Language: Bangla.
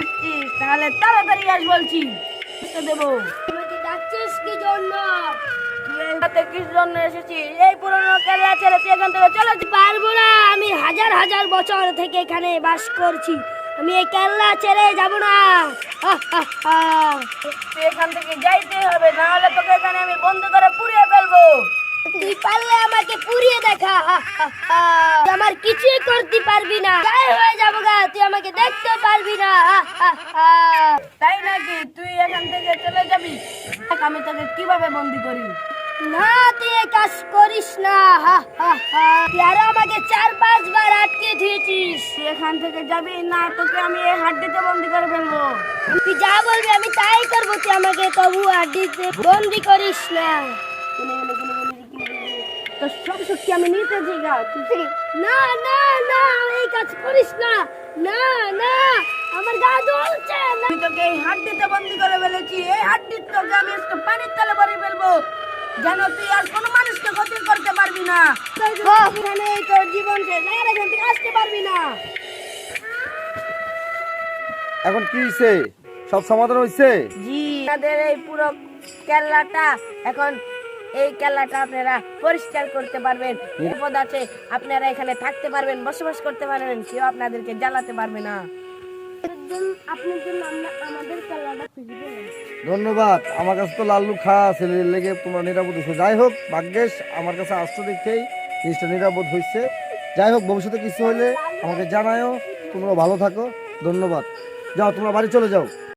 আসছিস তাহলে তাড়াতাড়ি আস বলছি। দেবো। আমাকে ডাকছিস কি জন্য? তুই এই রাতে কিস জন্য এসেছিস? এই পুরনো কেল্লা ছেড়ে তুই এখান থেকে চলে যা। পারবো না, আমি হাজার হাজার বছর থেকে এখানে বাস করছি, আমি এই কেল্লা ছেড়ে যাব না। তুই এখান থেকে যাইতে হবে, না হলে তোকে এখানে আমি বন্ধ করে পুড়িয়ে ফেলবো। তুই পারলে আমাকে পুড়িয়ে দেখা। তুই আমার কিছুই করতে পারবি না, গায়ে হয়ে যাবো গা, তুই আমাকে দেখতে পারবি না। তাই নাকি? তুই এখান থেকে চলে যাবি, দেখ আমি তোকে কিভাবে বন্দি করি। না, তুই এই কাজ করিস না। তুই আরো আমাকে 4-5 বার আটকে দিয়েছিস। তুই এখান থেকে যাবি না, তোকে আমি এই হাড্ডিতে বন্দি করে ফেলবো। তুই যা বলবি আমি তাই করবো, তুই আমাকে তবু আড্ডিতে বন্দি করিস না। তো সব শক্তি আমি নিতেছি গা। তুই না না না, এই কাজ করিস না। না না, আমার গা জ্বলছে না। আমি তোকে এই হাড্ডিতে বন্দি করে ফেলেছি, এই হাড্ডির তোকে আমি একটু পানির তলে ভরে ফেলবো, যেন তুই আর কোনো মানুষকে ক্ষতি করতে পারবি না। এখানে তোর জীবন শেষ, আর এখান থেকে আসতে পারবি না। এখন কি হইছে? সব সমাধান হইছে? জি, আমাদের এই পুরো কেল্লাটা এখন, এই কেল্লাটা আপনারা পরিষ্কার করতে পারবেন, নিরাপদ আছে, আপনারা এখানে থাকতে পারবেন, বসবাস করতে পারবেন, কেউ আপনাদেরকে জ্বালাতে পারবে না। আপনার জন্য আমাদের কেল্লাটা ফিরে দিলেন। ধন্যবাদ। আমার কাছে তো লাল্লু খাওয়া আছে, এর লেগে তোমরা নিরাপদ হয়েছে। যাই হোক, ভাগ্যেশ আমার কাছে আসছো দেখেই জিনিসটা নিরাপদ হয়েছে। যাই হোক, ভবিষ্যতে কিছু হলে আমাকে জানায়ও। তোমরা ভালো থাকো। ধন্যবাদ। যাও, তোমরা বাড়ি চলে যাও।